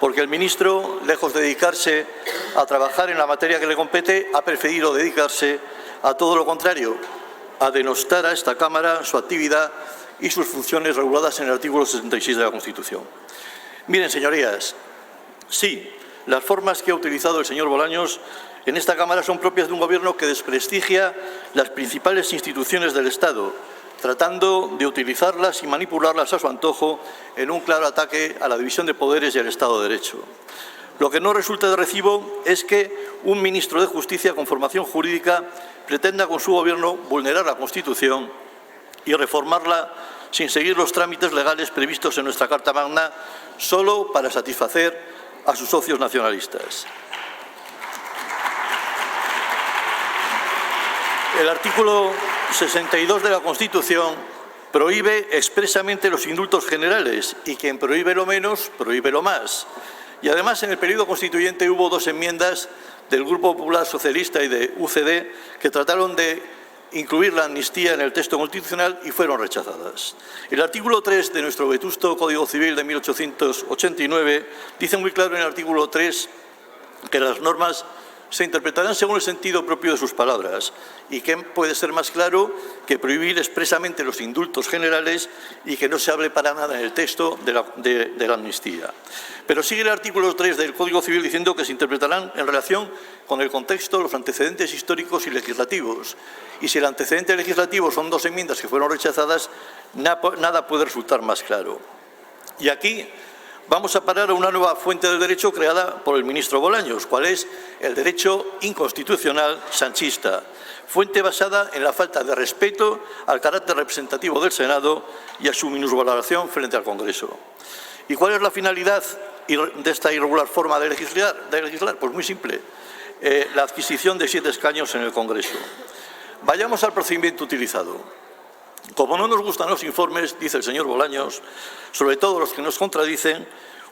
porque el ministro, lejos de dedicarse a trabajar en la materia que le compete, ha preferido dedicarse a todo lo contrario, a denostar a esta Cámara, su actividad y sus funciones reguladas en el artículo 66 de la Constitución. Miren, señorías, sí, las formas que ha utilizado el señor Bolaños en esta Cámara son propias de un Gobierno que desprestigia las principales instituciones del Estado, tratando de utilizarlas y manipularlas a su antojo en un claro ataque a la división de poderes y al Estado de Derecho. Lo que no resulta de recibo es que un ministro de Justicia con formación jurídica pretenda con su Gobierno vulnerar la Constitución y reformarla sin seguir los trámites legales previstos en nuestra Carta Magna, solo para satisfacer a sus socios nacionalistas. El artículo 62 de la Constitución prohíbe expresamente los indultos generales y quien prohíbe lo menos, prohíbe lo más. Y además, en el periodo constituyente hubo dos enmiendas del Grupo Popular Socialista y de UCD que trataron de incluir la amnistía en el texto constitucional y fueron rechazadas. El artículo 3 de nuestro vetusto Código Civil de 1889 dice muy claro en el artículo 3 que las normas se interpretarán según el sentido propio de sus palabras. ¿Y qué puede ser más claro que prohibir expresamente los indultos generales y que no se hable para nada en el texto de la amnistía? Pero sigue el artículo 3 del Código Civil diciendo que se interpretarán en relación con el contexto, los antecedentes históricos y legislativos. Y si el antecedente legislativo son dos enmiendas que fueron rechazadas, nada puede resultar más claro. Y aquí vamos a parar a una nueva fuente del derecho creada por el ministro Bolaños, cual es el derecho inconstitucional sanchista, fuente basada en la falta de respeto al carácter representativo del Senado y a su minusvaloración frente al Congreso. ¿Y cuál es la finalidad de esta irregular forma de legislar? Pues muy simple, la adquisición de 7 escaños en el Congreso. Vayamos al procedimiento utilizado. Como no nos gustan los informes, dice el señor Bolaños, sobre todo los que nos contradicen,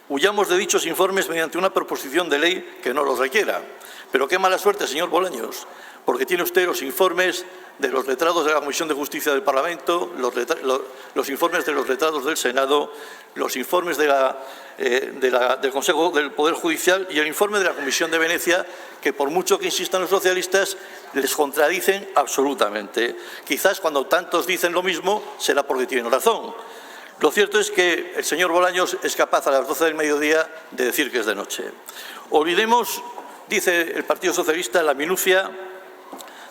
huyamos de dichos informes mediante una proposición de ley que no los requiera. Pero qué mala suerte, señor Bolaños, porque tiene usted los informes de los letrados de la Comisión de Justicia del Parlamento, los informes de los letrados del Senado, los informes del Consejo del Poder Judicial y el informe de la Comisión de Venecia, que por mucho que insistan los socialistas, les contradicen absolutamente. Quizás cuando tantos dicen lo mismo será porque tienen razón. Lo cierto es que el señor Bolaños es capaz a las 12 del mediodía de decir que es de noche. Olvidemos, dice el Partido Socialista, la minucia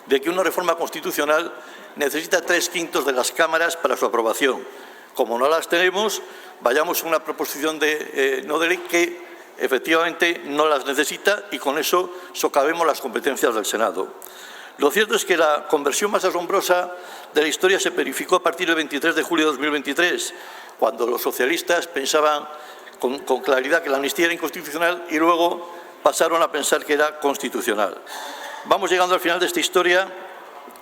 de que una reforma constitucional necesita 3/5 de las cámaras para su aprobación. Como no las tenemos, vayamos a una proposición no de ley que efectivamente no las necesita y con eso socavemos las competencias del Senado. Lo cierto es que la conversión más asombrosa de la historia se verificó a partir del 23 de julio de 2023, cuando los socialistas pensaban con claridad que la amnistía era inconstitucional y luego pasaron a pensar que era constitucional. Vamos llegando al final de esta historia,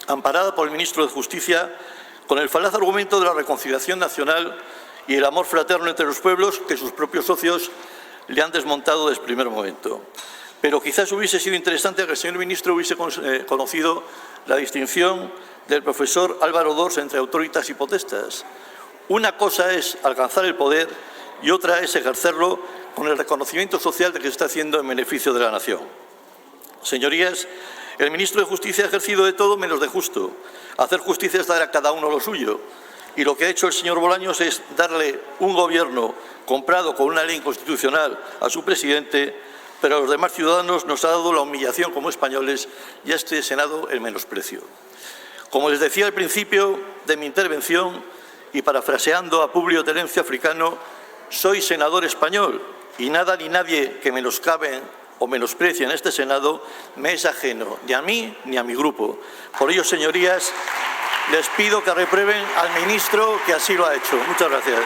amparada por el ministro de Justicia, con el falaz argumento de la reconciliación nacional y el amor fraterno entre los pueblos que sus propios socios le han desmontado desde el primer momento. Pero quizás hubiese sido interesante que el señor ministro hubiese conocido la distinción del profesor Álvaro Dors entre autoritas y potestas. Una cosa es alcanzar el poder y otra es ejercerlo con el reconocimiento social de que se está haciendo en beneficio de la nación. Señorías, el ministro de Justicia ha ejercido de todo menos de justo. Hacer justicia es dar a cada uno lo suyo. Y lo que ha hecho el señor Bolaños es darle un gobierno comprado con una ley inconstitucional a su presidente, pero a los demás ciudadanos nos ha dado la humillación como españoles y a este Senado el menosprecio. Como les decía al principio de mi intervención, y parafraseando a Publio Terencio Africano, soy senador español y nada ni nadie que menoscabe o menosprecie en este Senado me es ajeno, ni a mí ni a mi grupo. Por ello, señorías, les pido que reprueben al ministro que así lo ha hecho. Muchas gracias.